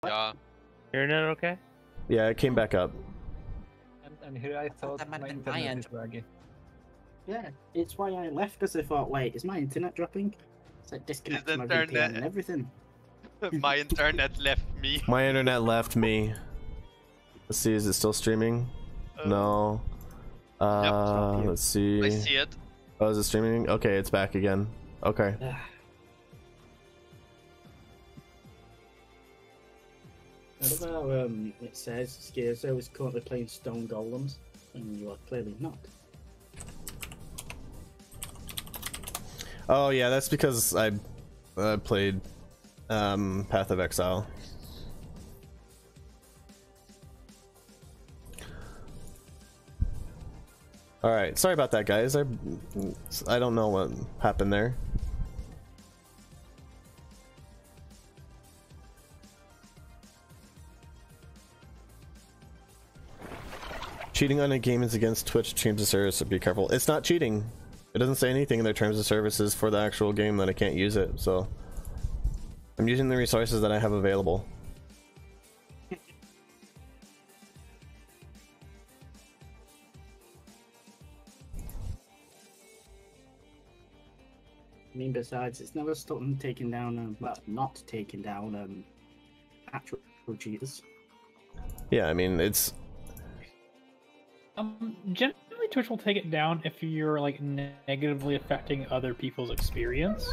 Yeah. Internet okay? Yeah, it came back up. And here I thought That might my have been my internet end. is laggy. Yeah, it's why I left, because I thought, wait, is my internet dropping? It's like disconnecting my VPN and everything. My internet left me. My internet left me. Let's see, is it still streaming? No. Let's see. I see it. Oh, is it streaming? Okay, it's back again. Okay. What about, it says Scherzo is currently playing Stone Golems, and you are clearly not. Oh yeah, that's because I played Path of Exile. All right, sorry about that, guys. I don't know what happened there. Cheating on a game is against Twitch terms of service, so be careful. It's not cheating. It doesn't say anything in their terms of services for the actual game that I can't use it, so I'm using the resources that I have available. I mean, besides, it's never stopped them taking down, well, not taking down actual cheaters. Yeah, I mean, it's... Generally, Twitch will take it down if you're like negatively affecting other people's experience,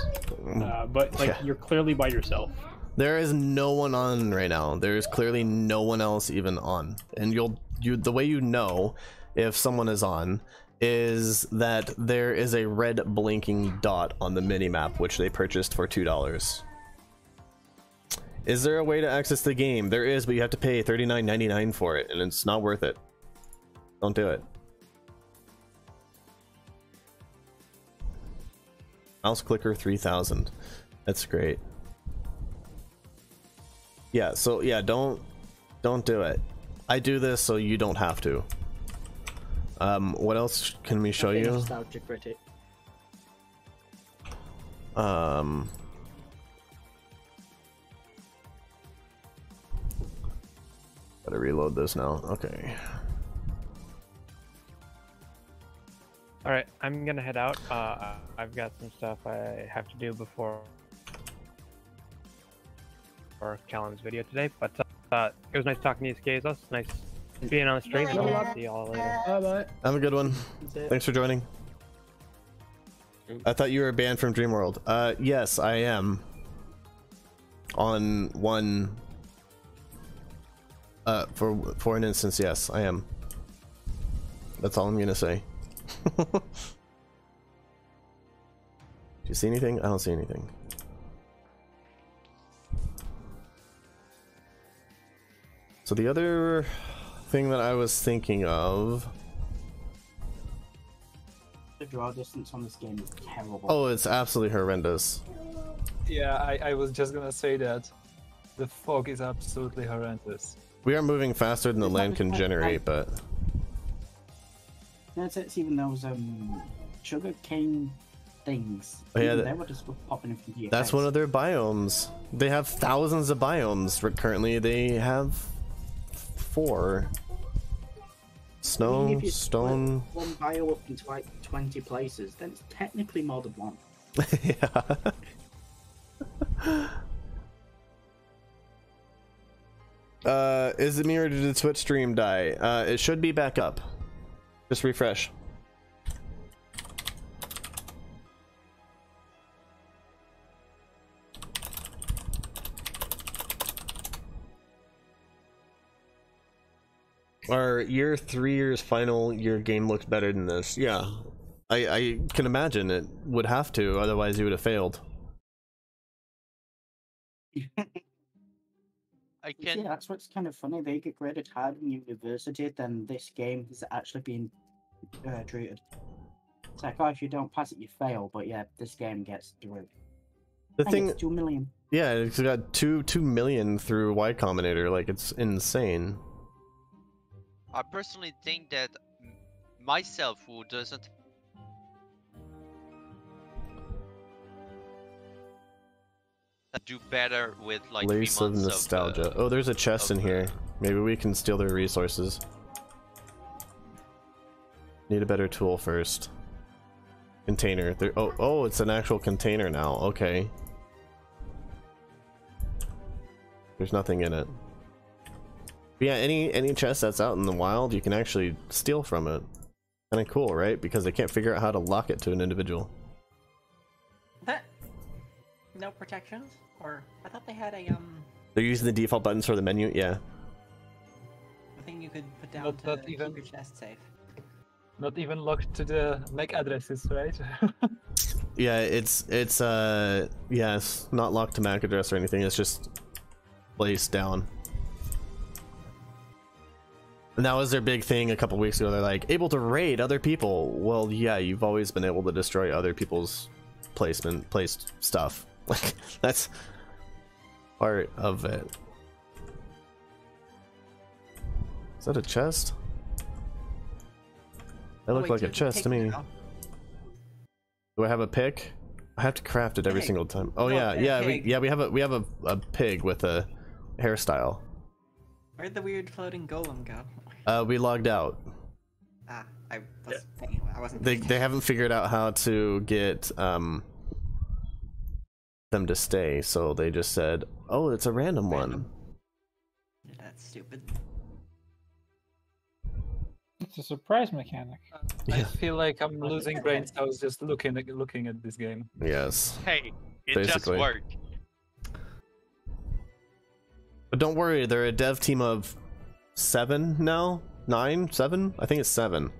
but like Yeah. you're clearly by yourself. There is no one on right now. There is clearly no one else even on, and the way you know if someone is on is that there is a red blinking dot on the minimap which they purchased for $2. Is there a way to access the game? There is, but you have to pay $39.99 for it, and it's not worth it. Don't do it. Mouse clicker 3000. That's great. Yeah, so yeah, don't do it. I do this so you don't have to. What else can we show you? Nostalgia critic. Gotta reload this now. Okay. All right, I'm gonna head out. I've got some stuff I have to do before Callum's video today. But it was nice talking to you, Skazos. Nice being on the stream. See y'all later. Bye bye. Have a good one. Thanks for joining. I thought you were banned from DreamWorld. Yes, I am. On one. For an instance, yes, I am. That's all I'm gonna say. Do you see anything? I don't see anything. So the other thing that I was thinking of... The draw distance on this game is terrible. Oh, it's absolutely horrendous. Yeah, I was just gonna say that. The fog is absolutely horrendous. We are moving faster than the land can generate, but... It's even those sugar cane things. Oh, yeah, they were just popping in from the that's one of their biomes. They have thousands of biomes. Currently, they have 4. Snow, I mean, if you stone. split one bio up into like 20 places, then it's technically more than one. Yeah. Is it me or did the Twitch stream die? It should be back up. Just refresh. Our year 3 years final year game looks better than this. Yeah, I can imagine it would have to, otherwise you would have failed. Yeah, that's what's kind of funny. They get graded hard in university, then this game is actually being treated. It's like, oh, if you don't pass it, you fail. But yeah, this game gets through. The thing, it's 2 million. Yeah, it's got 2 million through Y Combinator. Like, it's insane. I personally think that myself, who doesn't that do better with like Lace 3 of months nostalgia. Oh, there's a chest in here. Maybe we can steal their resources. Need a better tool first. Container. There. Oh, it's an actual container now. Okay. There's nothing in it. But yeah, any chest that's out in the wild, you can actually steal from it. Kind of cool, right? Because they can't figure out how to lock it to an individual. That no protections, or I thought they had a They're using the default buttons for the menu. Yeah. a thing you could put down Not- to not keep even- your chest safe. Not even locked to the MAC addresses, right? Yeah, it's not locked to MAC address or anything. It's just placed down. And that was their big thing a couple weeks ago. They're like, able to raid other people. Well, yeah, you've always been able to destroy other people's placed stuff. Like, that's part of it. Is that a chest? That looked like a chest to me. Do I have a pick? I have to craft it every Pig. single time. Oh No, yeah, a pig. we have a pig with a hairstyle. Where'd the weird floating golem go? We logged out. Ah, I was thinking. I wasn't. They haven't figured out how to get them to stay, so they just said, "Oh, it's a random one." That's stupid. It's a surprise mechanic. I Yeah. feel like I'm losing brain cells just looking at this game. Yes, Hey, it Basically. just worked. but don't worry, they're a dev team of 7 now, 9, 7. I think it's 7.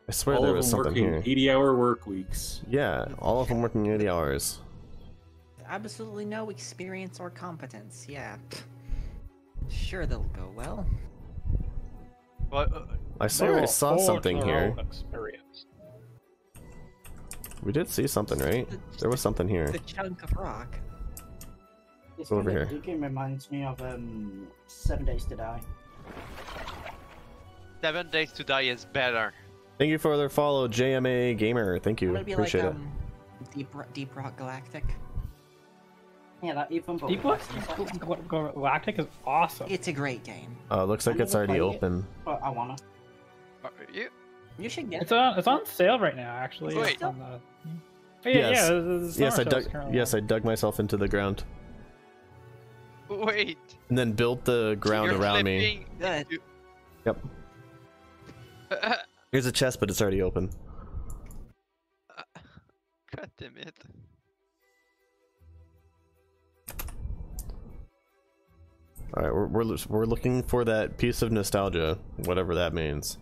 I swear All there of was them something working here. 80-hour work weeks. Yeah, all of them working 80 hours. Absolutely no experience or competence. Yeah. Sure, they'll go well. But I swear I saw something here. Experience. We did see something, right? There was something here. The chunk of rock. This Over kind of here. digging reminds me of 7 Days to Die. 7 Days to Die is better. Thank you for the follow, JMA Gamer. Thank you. Would it be Appreciate like it. Deep Rock Galactic? Yeah, that even Deep Rock Galactic is awesome. It's a great game. Looks like I it's never already played it. open. But I wanna. You should get It's it. on sale right now, actually. Wait. It's on the... Oh, yeah, Yes. yeah. The Yes, summer I sale's dug. currently Yes, on. I dug myself into the ground Wait. and then built the ground You're around me. flipping Good. Yep. Here's a chest, but it's already open. God damn it. All right, we're looking for that piece of nostalgia, whatever that means.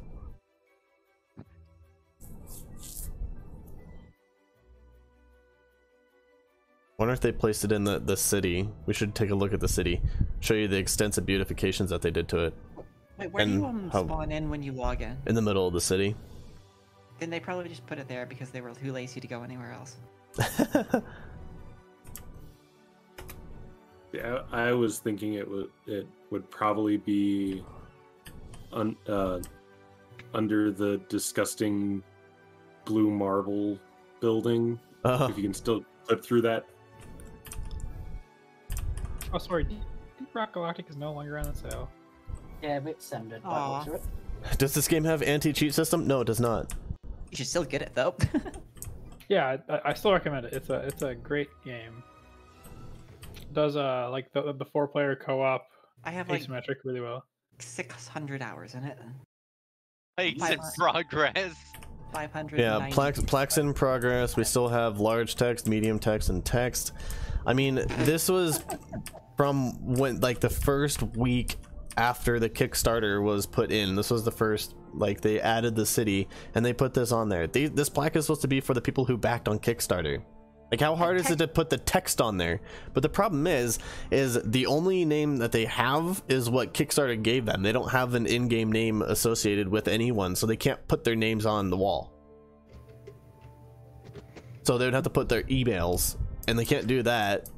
Wonder if they placed it in the city. We should take a look at the city, show you the extensive beautifications that they did to it Wait, where do And you how- spawn in when you log in? in the middle of the city. Then they probably just put it there because they were too lazy to go anywhere else. Yeah, I was thinking it would probably be under the disgusting blue marble building. Oh, If you can still clip through that. Oh, sorry. Deep Rock Galactic is no longer on sale. Yeah, it's ended. by the Aw. looks of it. does this game have anti-cheat system? No, it does not. You should still get it though. Yeah, I still recommend it. It's a great game. It does like the 4-player co-op I have like asymmetric really well. 600 hours in it. It's in Five- progress. 500. Yeah, plaques in progress. We still have large text, medium text, and text. I mean, this was from when, like, the first week after the Kickstarter was put in. This was the first, like, they added the city and they put this on there. This plaque is supposed to be for the people who backed on Kickstarter. Like, how hard is it to put the text on there? But the problem is the only name that they have is what Kickstarter gave them. They don't have an in-game name associated with anyone, so they can't put their names on the wall. So they would have to put their emails, and they can't do that.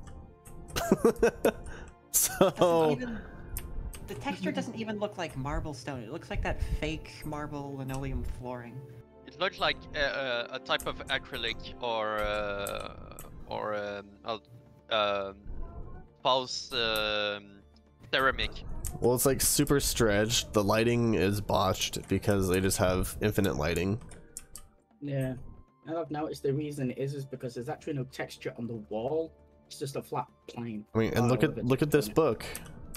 So The texture doesn't even look like marble stone. It looks like that fake marble linoleum flooring. It looks like a type of acrylic or false ceramic. Well, it's like super stretched. The lighting is botched because they just have infinite lighting. Yeah. And I've noticed the reason is because there's actually no texture on the wall. It's just a flat plane. I mean, and look at this book.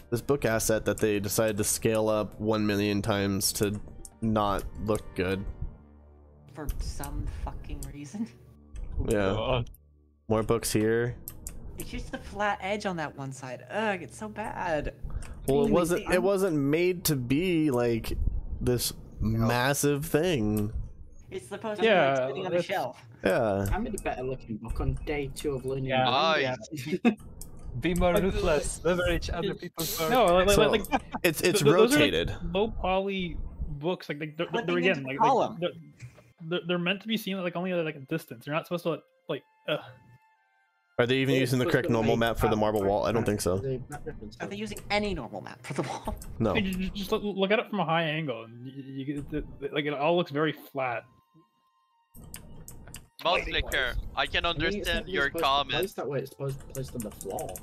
This book asset that they decided to scale up 1 million times to not look good. For some fucking reason. Yeah. More books here. It's just a flat edge on that one side. Ugh, it's so bad. Well, it Really, wasn't. It wasn't made to be like this massive thing. It's supposed to be like sitting on a that's- shelf. Yeah. I made a better looking book on day 2 of learning. Yeah. Be more ruthless. Leverage other people's work. No, So, like it's those rotated. are like low poly books. Like they're Flipping again into like column. they're meant to be seen at like only at like a distance. You're not supposed to like. Are they even using the correct normal map for the marble wall? I don't think so. Are they using any normal map for the wall? No. Just look at it from a high angle, and like it all looks very flat. Mouselicker, I can understand your comment. Place that way it's supposed to be placed on the floor.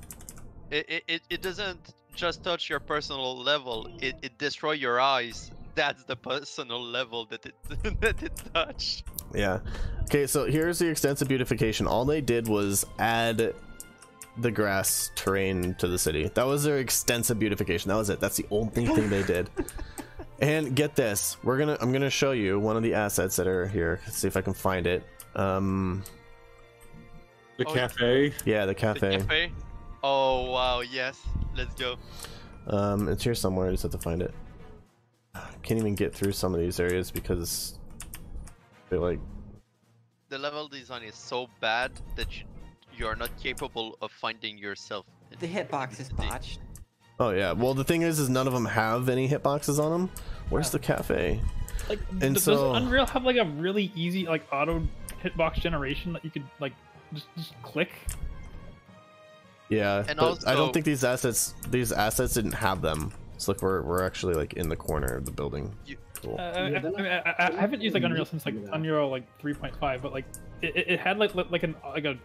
It doesn't just touch your personal level. It destroy your eyes. That's the personal level that it that it touched. Yeah. Okay, so here's the extensive beautification. All they did was add the grass terrain to the city. That was their extensive beautification. That was it. That's the only thing they did. And get this, I'm gonna show you one of the assets that are here. Let's see if I can find it. The cafe. Yeah, the The cafe. cafe. Oh wow, yes. Let's go. It's here somewhere. I just have to find it. Can't even get through some of these areas because they're like. The level design is so bad that you are not capable of finding yourself. The hitbox is botched. Oh yeah. Well, the thing is none of them have any hitboxes on them. Where's the cafe? Like, And does so- Unreal have like a really easy like auto hitbox generation that you could like just click? Yeah, And but I don't also- think these assets didn't have them. So look, we're actually like in the corner of the building. Cool. I haven't used like Unreal since like Yeah. Unreal like 3.5, but like it had like a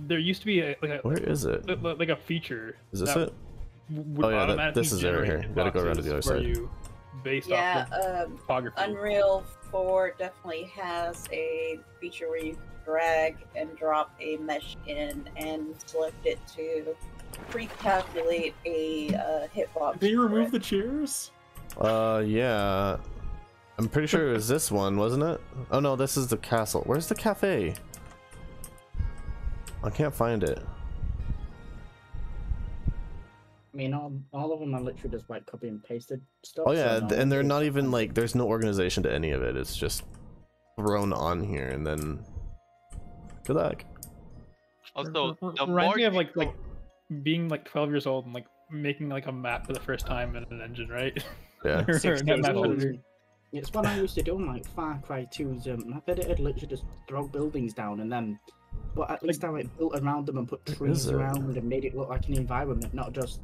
there used to be Where is it? like a feature. Is this that it? would Oh, yeah, automatically this is it right here. generate Gotta go around to the boxes other for side. you based Yeah, off of topography. Unreal 4 definitely has a feature where you drag and drop a mesh in and select it to pre-calculate a hitbox. Did they for remove it. the chairs? Yeah. I'm pretty sure it was this one, wasn't it? Oh no, this is the castle. Where's the cafe? I can't find it. I mean, all of them are literally just like copy and pasted stuff. Oh yeah, so no and they're one not can- even like there's no organization to any of it. It's just thrown on here and then good luck. Also, the Reminds more me of like people- being like 12 years old and like making like a map for the first time in an engine, right? Yeah. Or 6 a days map old. editor. It's what I used to do on like Far Cry 2's map editor, literally just throw buildings down and then, but at least I like built around them and put trees it? around and made it look like an environment, not just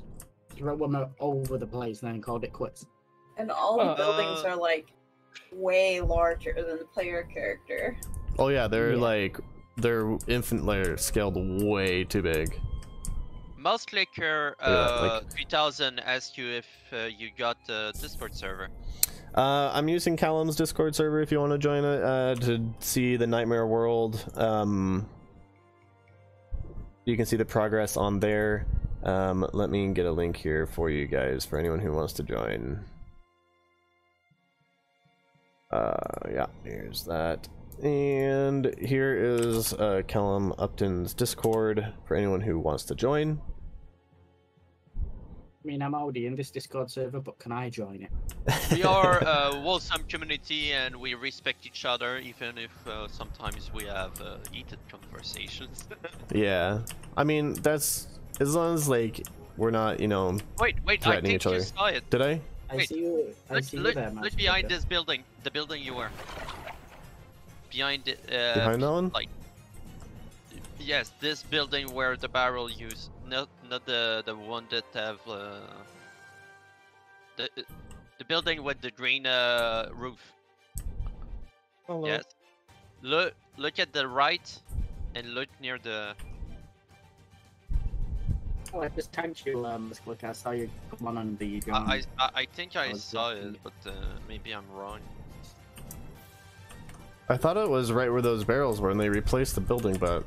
throw them over the place and then called it quits. And all the Uh, buildings are like way larger than the player character. Oh yeah, they're Yeah. like they're infinitely scaled way too big. Mouselicker Yeah, 3000 asked you if you got the Discord server. I'm using Callum's Discord server if you want to join it to see the Nightmare World. You can see the progress on there. Let me get a link here for you guys for anyone who wants to join. Yeah, here's that. And here is Callum Upton's Discord for anyone who wants to join. I mean, I'm already in this Discord server, but can I join it? We are a wholesome community and we respect each other, even if sometimes we have heated conversations. Yeah, I mean that's as long as like we're not, you know, Wait, I threatening think each you other. saw it. Did I? I Wait, see you. I Look, see you look, there, look Master behind Peter. this building, the building you were. Behind it. Behind that one? Like, yes, this building where the barrel used, not the one that have the building with the green roof. Hello. Yes. Look at the right, and look near the. Oh, I just tagged you, Slick. I saw you come on the. I think I was saw watching it, but maybe I'm wrong. I thought it was right where those barrels were, and they replaced the building, but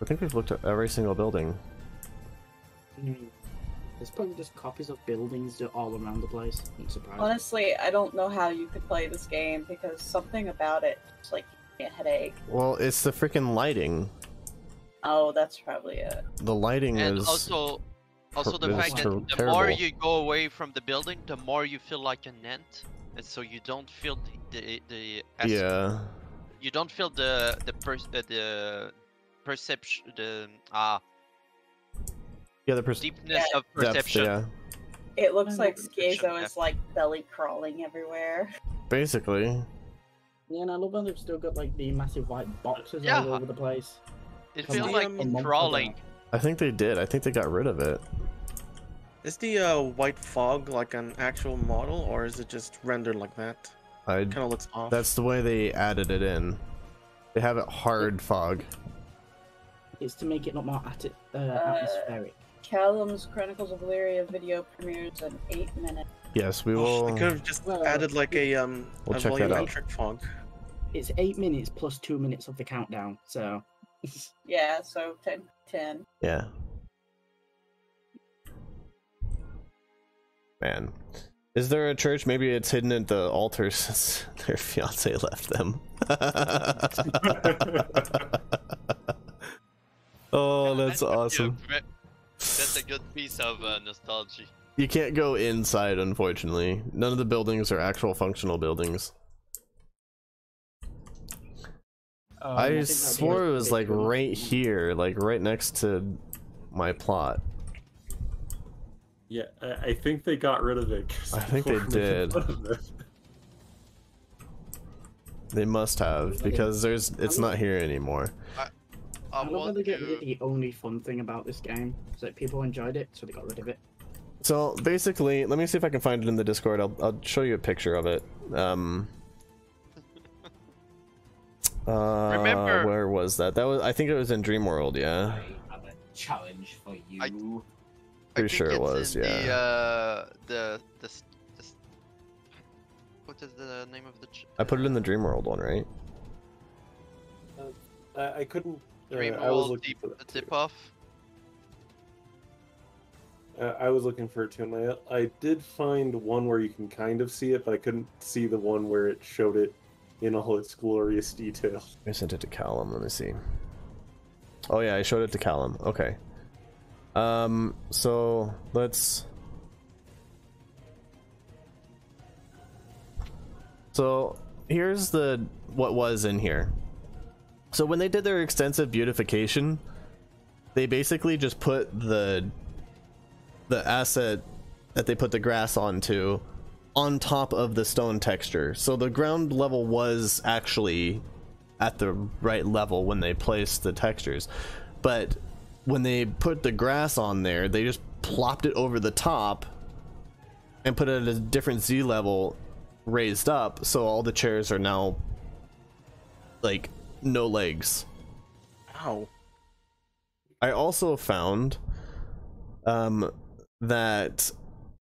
I think we've looked at every single building. There's probably just copies of buildings all around the place. I'm surprised. Honestly, I don't know how you could play this game because something about it just like gives me a headache. Well, it's the freaking lighting. Oh, that's probably it. The lighting And is also the is fact that the terrible. more you go away from the building, the more you feel like an ant, and so you don't feel yeah. you don't feel the perception, Yeah, the deepness of depth, perception. yeah. It looks like Perception, Schizo is like belly crawling everywhere. Basically. Yeah, and I love how they've still got like the massive white boxes Yeah. all over the place. It From feels like like a month crawling. ago. I think they did. I think they got rid of it. Is the white fog like an actual model, or is it just rendered like that? I Kind of looks off. That's the way they added it in. They have it hard fog. It's to make it look more atmospheric. Callum's Chronicles of Valyria video premieres in 8 minutes. Yes, we Oh, will. they could have just Well, added like a We'll check that out. volumetric fog. It's 8 minutes plus 2 minutes of the countdown, so. Yeah, so 10. Yeah. Man. Is there a church? Maybe it's hidden at the altar since their fiance left them. Oh, that's awesome. That's a good piece of nostalgia. You can't go inside, unfortunately. None of the buildings are actual functional buildings. I think swore it was like right here, like right next to my plot. Yeah, I think they got rid of it. 'cause I think they people were making did. fun of it. They must have, because it's not here anymore. I I love how want they get rid to. of the only fun thing about this game. So that people enjoyed it, so they got rid of it. So basically, let me see if I can find it in the Discord. I'll show you a picture of it. Remember- where was that? That was, I think it was in DreamWorld, yeah. I have a challenge for you. I Pretty think sure it it's was, in yeah. The what is the name of the I put it in the DreamWorld one, right? I couldn't. I was DreamWorld looking for that dip too. off? I was looking for it too, and I did find one where you can kind of see it, but I couldn't see the one where it showed it in all its glorious detail. I sent it to Callum, let me see. Oh yeah, I showed it to Callum, okay. So let's... So here's what was in here. So when they did their extensive beautification, they basically just put the asset that they put the grass onto on top of the stone texture. So the ground level was actually at the right level when they placed the textures. But when they put the grass on there, they just plopped it over the top and put it at a different Z level raised up, so all the chairs are now like no legs. Ow. I also found that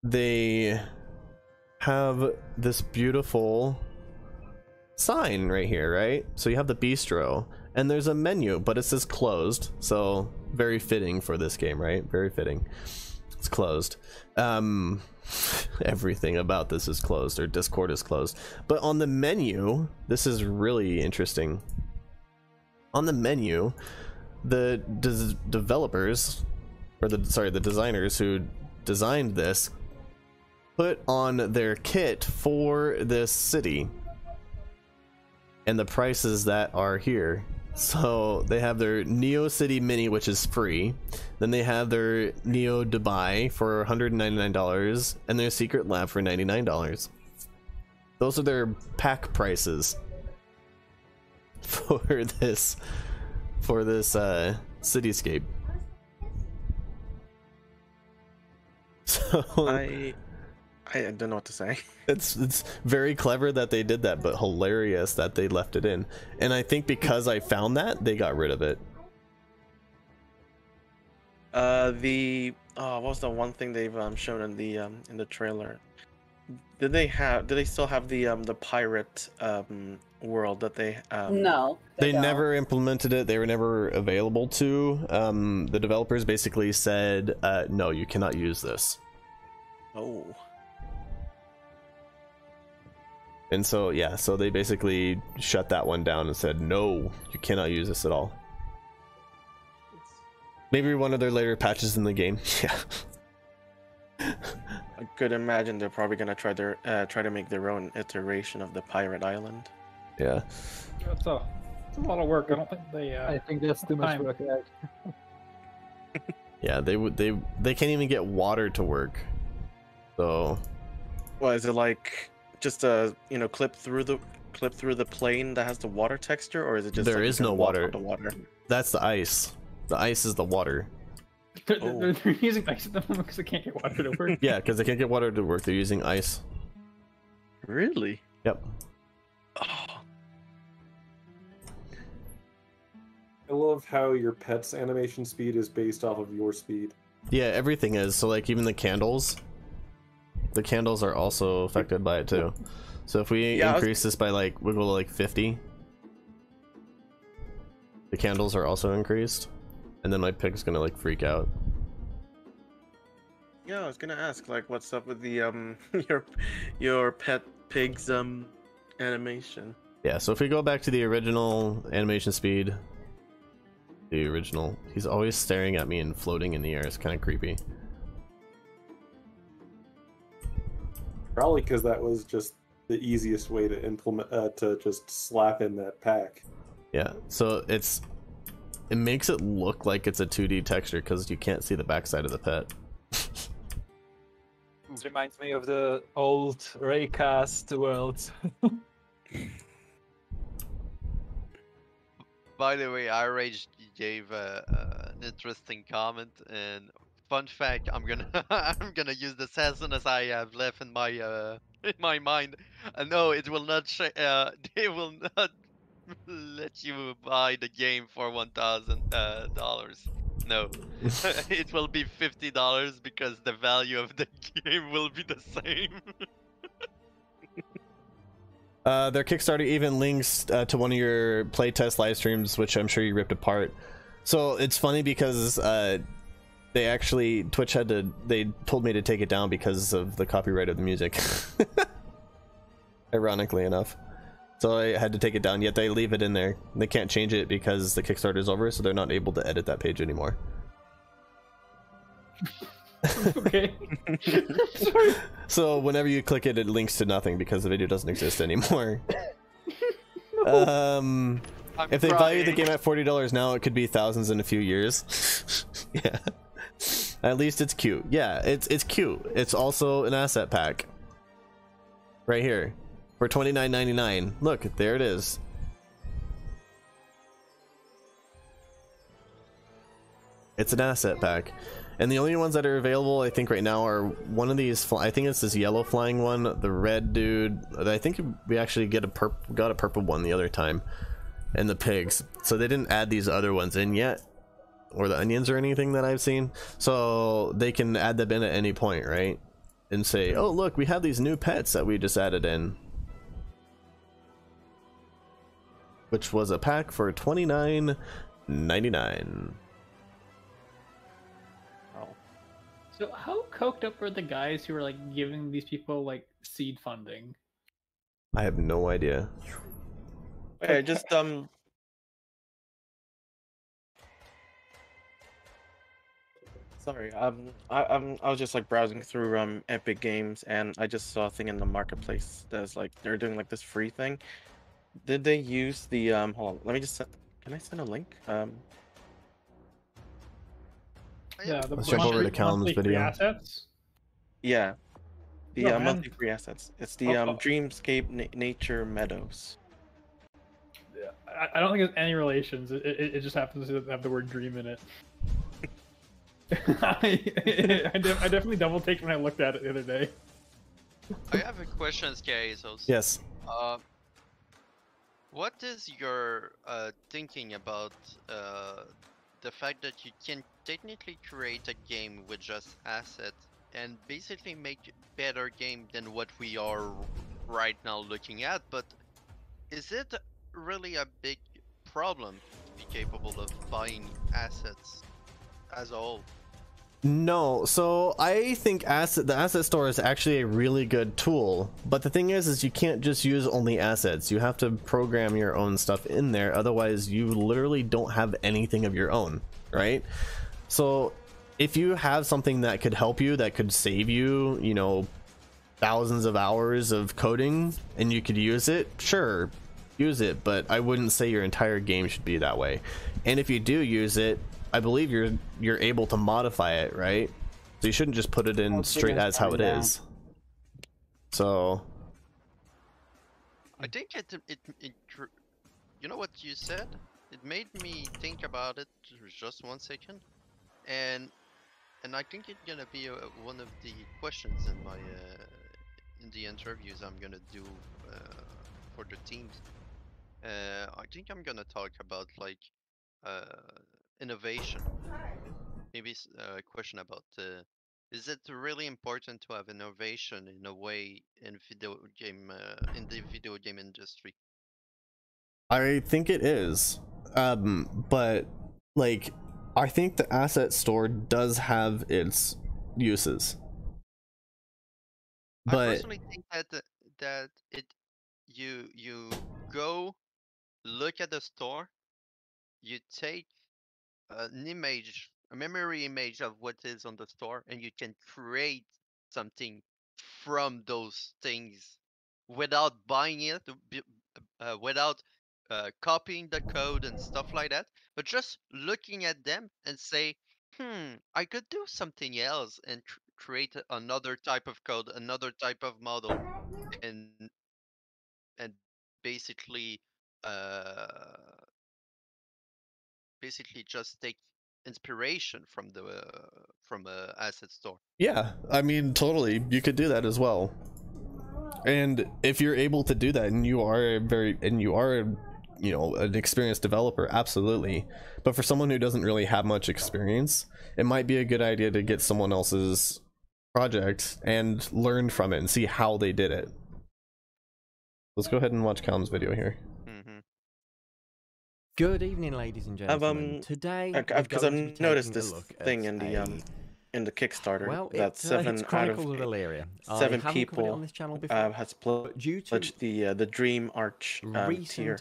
they have this beautiful sign right here, right? So you have the bistro and there's a menu, but it says closed, so very fitting for this game, right? Very fitting. It's closed. Everything about this is closed, or Discord is closed. But on the menu, this is really interesting. On the menu, the developers, or the designers who designed this, put on their kit for this city and the prices that are here. So they have their Neo City Mini, which is free. Then they have their Neo Dubai for $199 and their Secret Lab for $99. Those are their pack prices for this cityscape. So I don't know what to say. It's very clever that they did that, but hilarious that they left it in. And I think because I found that, they got rid of it. What was the one thing they've shown in the trailer? Did they still have the pirate world that they No, They don't. never implemented it. They were never available to. The developers basically said, no, you cannot use this. Oh. And so, yeah, so they basically shut that one down and said, no, you cannot use this at all. Maybe one of their later patches in the game. Yeah. I could imagine they're probably gonna try to make their own iteration of the pirate island. Yeah. It's a lot of work. I don't think they. I think that's too much work. Yeah, they can't even get water to work. So. Well, is it like just clip through the plane that has the water texture, or is it just there like is no water. The water? That's the ice. The ice is the water. They're using ice at the moment because they can't get water to work. Yeah, because they can't get water to work. They're using ice. Really? Yep. I love how your pet's animation speed is based off of your speed. Yeah, everything is. So like even the candles are also affected by it too. So if we increase this by like, we'll go to like 50. The candles are also increased. And then my pig's gonna like freak out. Yeah, I was gonna ask like what's up with the your pet pig's animation. Yeah, so if we go back to the original animation speed, he's always staring at me and floating in the air. It's kind of creepy. Probably because that was just the easiest way to implement to just slap in that pack. Yeah, so it makes it look like it's a 2D texture because you can't see the backside of the pet. It reminds me of the old Raycast worlds. By the way, Rage gave an interesting comment, and fun fact, I'm gonna use this as soon as I have left in my mind. No, it will not. They will not let you buy the game for $1,000. No, it will be $50 because the value of the game will be the same. Their Kickstarter even links to one of your playtest live streams, which I'm sure you ripped apart. So it's funny because Twitch they told me to take it down because of the copyright of the music. Ironically enough. So I had to take it down, yet they leave it in there. They can't change it because the Kickstarter is over, so they're not able to edit that page anymore. Okay. Sorry. So whenever you click it, it links to nothing because the video doesn't exist anymore. If they value the game at $40 now, it could be thousands in a few years. Yeah. At least it's cute. Yeah, it's cute. It's also an asset pack. Right here. For $29.99. Look, there it is. It's an asset pack. And the only ones that are available, I think, right now are one of these. I think it's this yellow flying one, the red dude. I think we actually got a purple one the other time, and the pigs. So they didn't add these other ones in yet, or the onions or anything that I've seen. So they can add them in at any point, right? And say, oh look, we have these new pets that we just added in, which was a pack for $29.99. So how coked up were the guys who were like giving these people like seed funding? I have no idea. Hey, just sorry, I was just like browsing through Epic Games, and I just saw a thing in the marketplace that's like they're doing like this free thing. Did they use the hold on, let me just can I send a link? Yeah, let's jump over to Callum's video. Assets? Yeah, the Oh, man. monthly free assets. It's the Dreamscape Nature Meadows. I don't think there's any relations. It just happens to have the word dream in it. I definitely double taked when I looked at it the other day. I have a question, Scarizos. Yes. What is your thinking about the fact that you can technically create a game with just assets and basically make better game than what we are right now looking at, but is it really a big problem to be capable of buying assets as a whole? No, so I think the asset store is actually a really good tool, but the thing is you can't just use only assets. You have to program your own stuff in there, otherwise you literally don't have anything of your own, right? So if you have something that could help you, that could save you, you know, thousands of hours of coding, and you could use it, sure, use it, but I wouldn't say your entire game should be that way. And if you do use it, I believe you're able to modify it, right? So you shouldn't just put it in straight as how it is. So I think you know what you said? It made me think about it just 1 second, and I think it's gonna be one of the questions in my in the interviews I'm gonna do for the teams. I think I'm gonna talk about like innovation. Maybe a question about is it really important to have innovation in a way in the video game industry? I think it is, but like I think the asset store does have its uses. I But personally think that you go look at the store, you take an image, a memory image of what is on the store, and you can create something from those things without buying it, without copying the code and stuff like that, but just looking at them and say, I could do something else and create another type of code, another type of model, and basically uh, basically just take inspiration from the from a asset store. yeah, I mean, totally, you could do that as well. And if you're able to do that, and you are you know, an experienced developer, absolutely. But for someone who doesn't really have much experience, it might be a good idea to get someone else's project and learn from it and see how they did it. Let's go ahead and watch Callum's video here. Good evening, ladies and gentlemen. Today, because I've noticed this thing in the Kickstarter, well, that 7 out of 7 people has pledged the Dream Arch tier,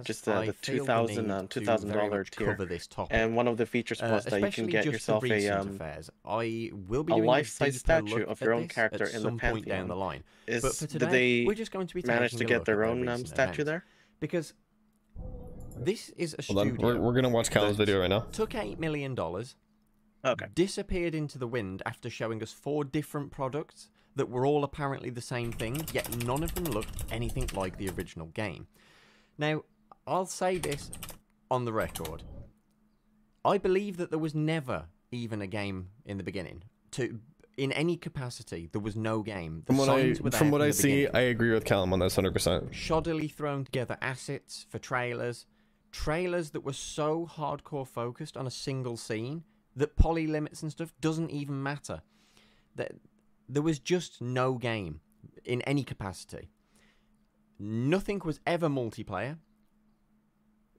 just the $2,000 tier, and one of the features was that you can get yourself a life-size statue of your own character in the Pantheon. Down the line. But for today, did we're just going to be manage to get their own statue there? Because this is a Hold studio. on, we're gonna watch Callum's video right now. Took $8 million. Okay. Disappeared into the wind after showing us 4 different products that were all apparently the same thing, yet none of them looked anything like the original game. Now, I'll say this on the record. I believe that there was never even a game in the beginning. In any capacity, there was no game. From what I see, I agree with Callum on this 100%. Shoddily thrown together assets for trailers that were so hardcore focused on a single scene that poly limits and stuff doesn't even matter. There was just no game in any capacity. Nothing was ever multiplayer,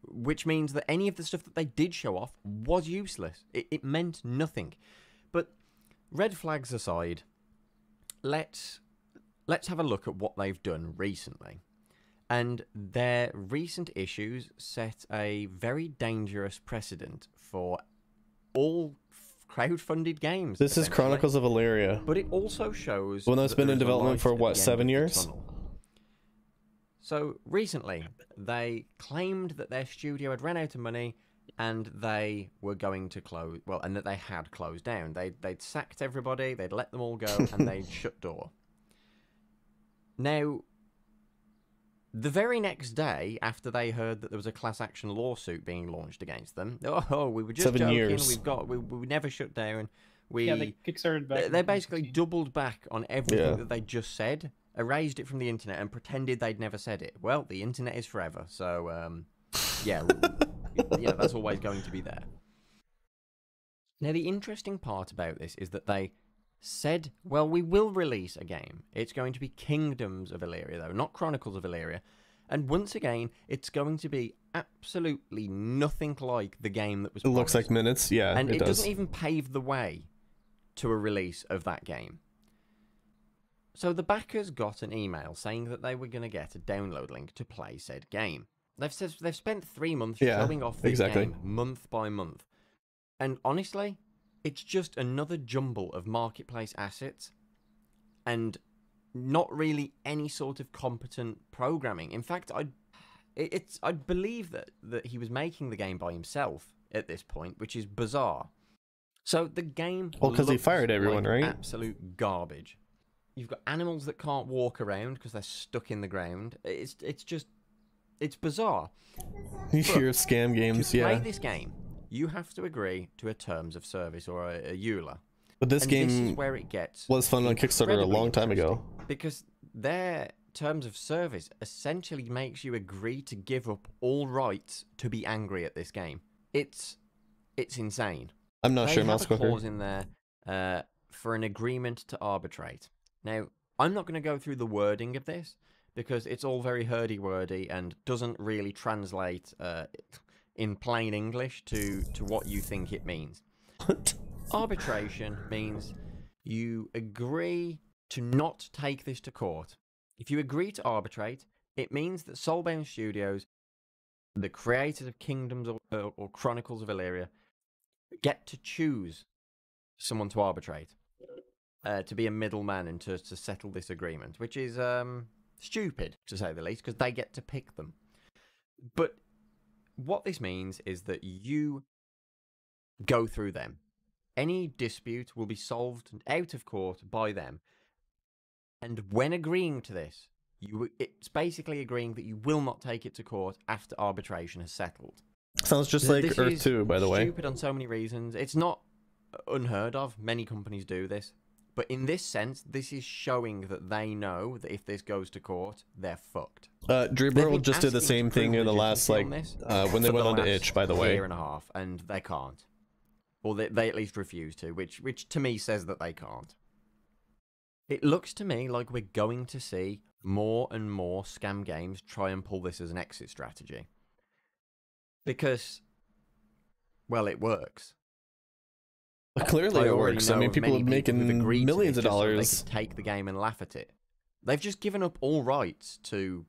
which means that any of the stuff that they did show off was useless. It meant nothing. But red flags aside, let's have a look at what they've done recently. And their recent issues set a very dangerous precedent for all crowd-funded games. This is Chronicles of Illyria. But it also shows... Well, that's been in development for, what, 7 years? So, recently, they claimed that their studio had run out of money and they were going to close... Well, and that they had closed down. They'd sacked everybody, they'd let them all go, and they'd shut door. Now... The very next day, after they heard that there was a class action lawsuit being launched against them, we were just 7 joking. years. We never shut down. Yeah, they kickstarted back. They basically doubled back on everything that they just said, erased it from the internet, and pretended they'd never said it. Well, the internet is forever, so yeah, that's always going to be there. Now, the interesting part about this is that they said, well, we will release a game. It's going to be Kingdoms of Illyria, though, not Chronicles of Illyria. And once again, it's going to be absolutely nothing like the game that was promised. It looks like minutes, yeah, and it does. doesn't even pave the way to a release of that game. So the backers got an email saying that they were going to get a download link to play said game. They've spent 3 months showing off this game month by month. And honestly, it's just another jumble of marketplace assets and not really any sort of competent programming. In fact, I'd believe that he was making the game by himself at this point, which is bizarre. So the game, well, because he fired everyone, like right? Absolute garbage. You've got animals that can't walk around because they're stuck in the ground. It's bizarre. Your scam games, to play this game, you have to agree to a terms of service or a EULA. But this game this is where it gets was fun on Kickstarter a long time ago. Because their terms of service essentially makes you agree to give up all rights to be angry at this game. It's insane. I'm not sure, Mouse Cooker. Cooker. Clause in there for an agreement to arbitrate. Now, I'm not going to go through the wording of this because it's all very hurdy-wordy and doesn't really translate in plain English to what you think it means. Arbitration means you agree to not take this to court. If you agree to arbitrate, it means that Soulbound Studios, the creators of Kingdoms or Chronicles of Illyria, get to choose someone to arbitrate, to be a middleman and to settle this agreement, which is stupid, to say the least, because they get to pick them. But what this means is that you go through them. Any dispute will be solved out of court by them. And when agreeing to this, it's basically agreeing that you will not take it to court after arbitration has settled. Sounds just like Earth 2, by the way. It's stupid on so many reasons. It's not unheard of. Many companies do this. But in this sense, this is showing that they know that if this goes to court, they're fucked. DreamWorld just did the same thing in the last, like, when they went on to Itch, by the way. Year and a half, and they can't. Or they at least refuse to, which to me says that they can't. It looks to me like we're going to see more and more scam games try and pull this as an exit strategy. Because, well, it works. Clearly it works. I mean, people are making millions of dollars. So they can take the game and laugh at it. They've just given up all rights to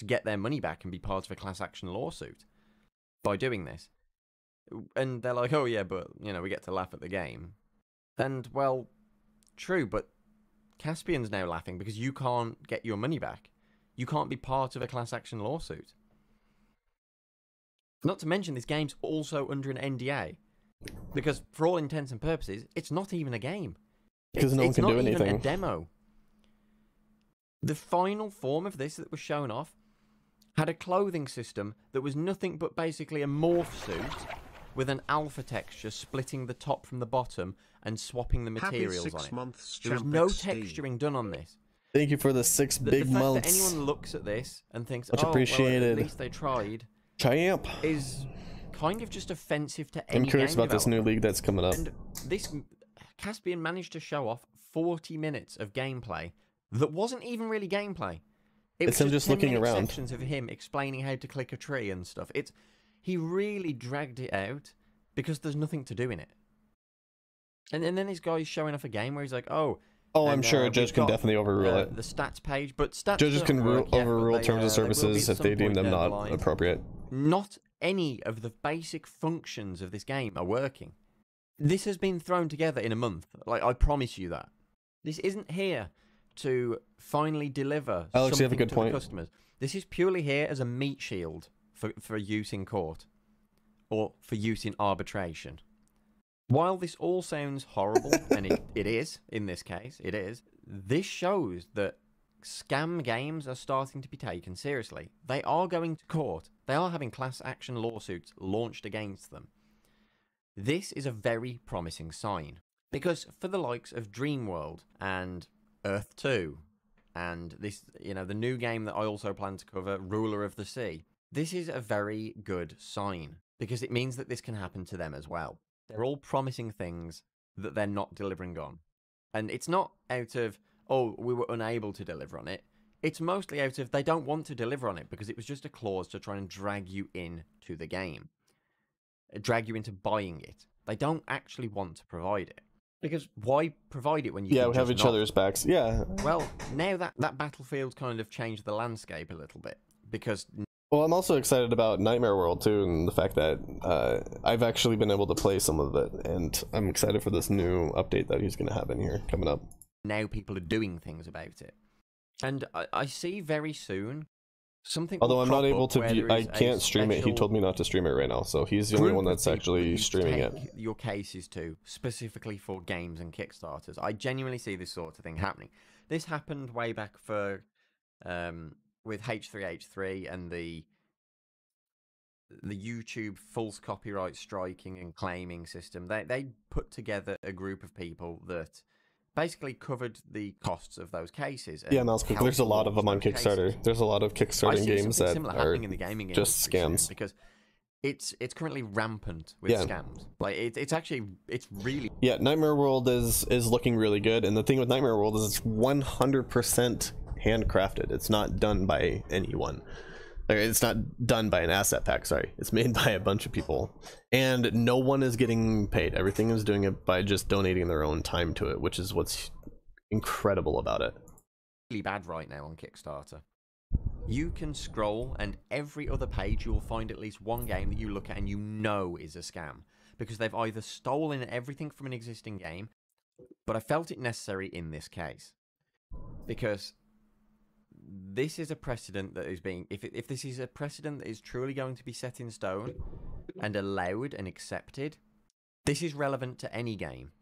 get their money back and be part of a class action lawsuit by doing this. And they're like, oh yeah, but, you know, we get to laugh at the game. And, well, true, but Caspian's now laughing because you can't get your money back. You can't be part of a class action lawsuit. Not to mention, this game's also under an NDA. Because, for all intents and purposes, it's not even a game. Because no one can do anything. It's not even a demo. The final form of this that was shown off had a clothing system that was nothing but basically a morph suit with an alpha texture splitting the top from the bottom and swapping the materials on it. There was no texturing done on this. Thank you for the 6 big months. The fact that anyone looks at this and thinks, much appreciated. Well, at least they tried, Champ, is kind of just offensive to any I'm curious game about this new league that's coming up. And this Caspian managed to show off 40 minutes of gameplay that wasn't even really gameplay. It's him just looking around. Sections of him explaining how to click a tree and stuff. He really dragged it out because there's nothing to do in it. And then this guy's showing off a game where he's like, oh, I'm sure a judge can definitely overrule it. The stats page, but stats judges can overrule terms of services if they deem them not line. appropriate. Not any of the basic functions of this game are working. This has been thrown together in a month. Like, I promise you that. This isn't here to finally deliver Alex, you have a something good to point. the customers. This is purely here as a meat shield for use in court or for use in arbitration. While this all sounds horrible, and it is, in this case, it is, this shows that scam games are starting to be taken seriously. They are going to court. They are having class action lawsuits launched against them. This is a very promising sign. Because for the likes of DreamWorld and Earth 2, and this, the new game that I also plan to cover, Ruler of the Sea, this is a very good sign. Because it means that this can happen to them as well. They're all promising things that they're not delivering on. And it's not out of, oh, we were unable to deliver on it. It's mostly out of they don't want to deliver on it because it was just a clause to try and drag you in to the game. Drag you into buying it. They don't actually want to provide it. Because why provide it when you can we have just each not? other's backs. Yeah. Well, now that Battlefield kind of changed the landscape a little bit. Because... Well, I'm also excited about Nightmare World, too, and the fact that I've actually been able to play some of it, and I'm excited for this new update that he's going to have in here coming up. Now people are doing things about it. And I see very soon something. Although I'm not able to view, I can't stream it. He told me not to stream it right now, so he's the only one that's actually streaming it. Your cases to specifically for games and Kickstarters. I genuinely see this sort of thing happening. This happened way back for with H3H3 and the YouTube false copyright striking and claiming system. They put together a group of people that basically covered the costs of those cases. Yeah, Mouse, there's a lot of them on Kickstarter. Cases. There's a lot of Kickstarting games that are in the gaming just scams. Because it's currently rampant with scams. Like it's really Nightmare World is looking really good, and the thing with Nightmare World is it's 100% handcrafted. It's not done by anyone. Like, it's not done by an asset pack, sorry. It's made by a bunch of people. And no one is getting paid. Everything is doing it by just donating their own time to it, which is what's incredible about it. Really bad right now on Kickstarter. You can scroll, and every other page you will find at least one game that you look at and you know is a scam. Because they've either stolen everything from an existing game, but I felt it necessary in this case. Because this is a precedent that is being... If this is a precedent that is truly going to be set in stone and allowed and accepted, this is relevant to any game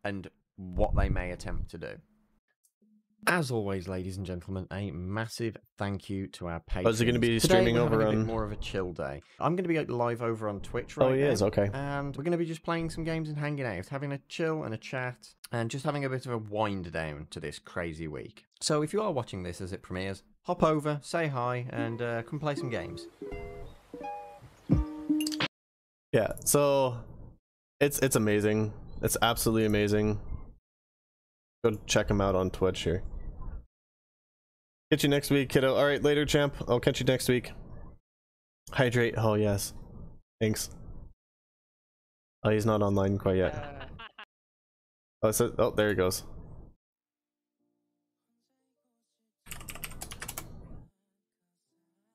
and what they may attempt to do. As always, ladies and gentlemen, a massive thank you to our patrons. Oh, is it going to be streaming Today, we're over having on... a bit more of a chill day. I'm going to be live over on Twitch right now. Oh, he is, okay. And we're going to be just playing some games and hanging out, having a chill and a chat, and just having a bit of a wind down to this crazy week. So if you are watching this as it premieres, hop over, say hi, and come play some games. Yeah, so it's amazing. It's absolutely amazing. Go check him out on Twitch here. Catch you next week, kiddo. Alright, later, champ. I'll catch you next week. Hydrate. Oh, yes. Thanks. Oh, he's not online quite yet. Oh, there he goes.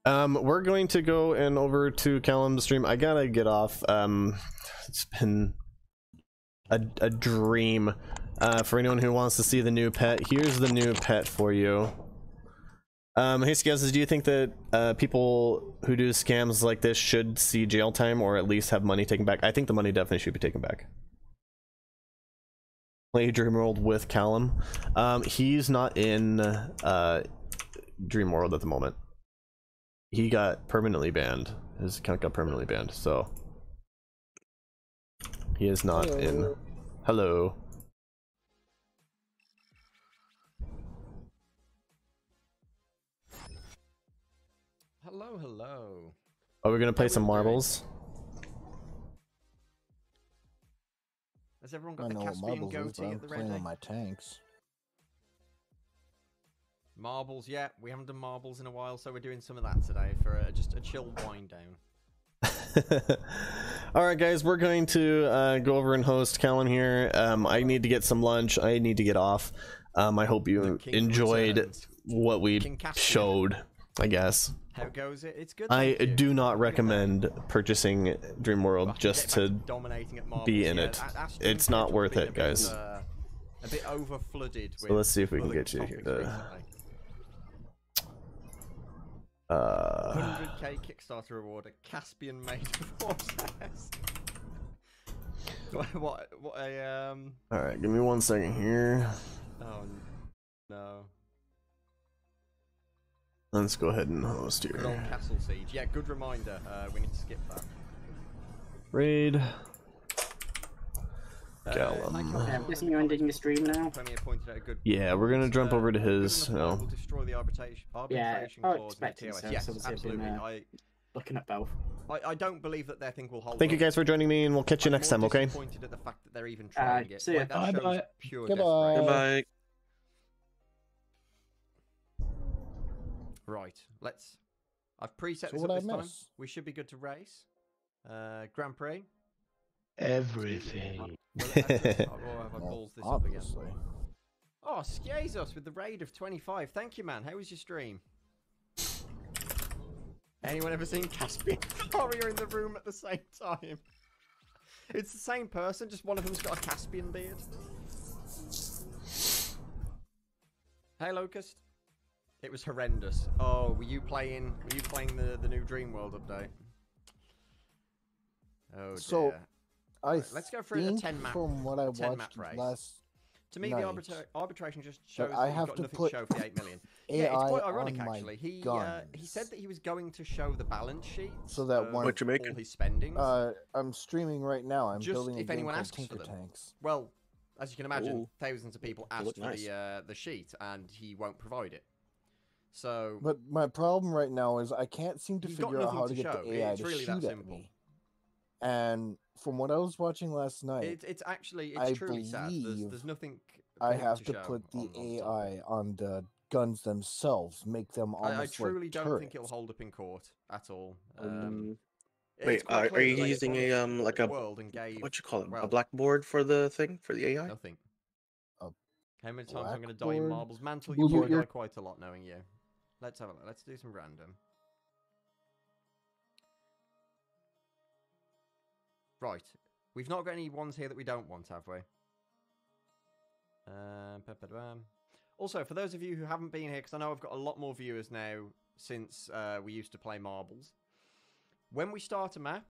We're going to go and over to Callum's stream. I gotta get off. It's been a dream. For anyone who wants to see the new pet, here's the new pet for you. Hey Scouts, do you think that people who do scams like this should see jail time or at least have money taken back? I think the money definitely should be taken back. Play DreamWorld with Callum. He's not in DreamWorld at the moment. He got permanently banned. His account got permanently banned, so he is not in. Hello. Hello, hello. Oh, we're gonna play some marbles. Has everyone got the Caspian goatee at the ready? On my tanks. Marbles, yeah, we haven't done marbles in a while, so we're doing some of that today for just a chill wind down. Alright guys, we're going to go over and host Callum here. I need to get some lunch. I need to get off. I hope you enjoyed what we showed, I guess. How goes it? It's good. I do not recommend purchasing DreamWorld just to be in it. It's not worth it, guys. A bit over flooded. So let's see if we can get you here to 100k Kickstarter reward, a Caspian made process. what a Alright, give me 1 second here. Oh no. Let's go ahead and host Good here. old Castle Siege. Yeah, good reminder. We need to skip that. Raid. Callum. I'm guessing you're ending the stream now. Yeah, we're gonna jump over to his. Will destroy the arbitration Yeah, clause in expecting TOS. so, Yes, so we'll see if absolutely. we looking at both. I don't believe that their thing will hold. Thank you up. guys for joining me, and we'll catch you I'm next more time, okay? disappointed at the fact that they're even trying it. see ya. Like, that shows Bye-bye. pure Goodbye. desperation. Goodbye. Right, let's. I've preset So this what up I this time. miss? We should be good to race. Grand Prix. Everything. Or have I balls this up again? Obviously. Oh, Skiazos with the raid of 25. Thank you, man. How was your stream? Anyone ever seen Caspian Warrior in the room at the same time? It's the same person, just one of them's got a Caspian beard. Hey, Locust. It was horrendous. Oh, were you playing the new DreamWorld update? Oh dear. So, Let's go through the think 10 map. from what I 10 map watched race. last To me, night, the arbitration just shows I that have you've got to nothing put to show for the 8 million. AI Yeah, it's quite ironic on my actually. He guns. said that he was going to show the balance sheet so that when What you making? all his spendings. I'm streaming right now. I'm Just building a if game anyone called asks for Tinker them. Tanks. Well, as you can imagine, Ooh. thousands of people They asked look for nice. the sheet, and he won't provide it. So, But my problem right now is I can't seem to You've got figure out nothing how to to get show. the AI It's to really that shoot at simple. me. And from what I was watching last night, it's actually I truly sad. believe There's nothing. I for him have to show put the on top. AI on the guns themselves, make them almost I truly like don't think it'll turrets. hold up in court at all. Wait, It's quite are clear you that they using promised like the a world and gave what you call it? well, A blackboard for the thing for the AI? Nothing. A How many times I'm going to die in blackboard? marbles? Mantle, Well, you probably you're- die quite a lot knowing you. Let's have a look. Let's do some random. Right. We've not got any ones here that we don't want, have we? Also, for those of you who haven't been here, because I know I've got a lot more viewers now since we used to play marbles. When we start a map,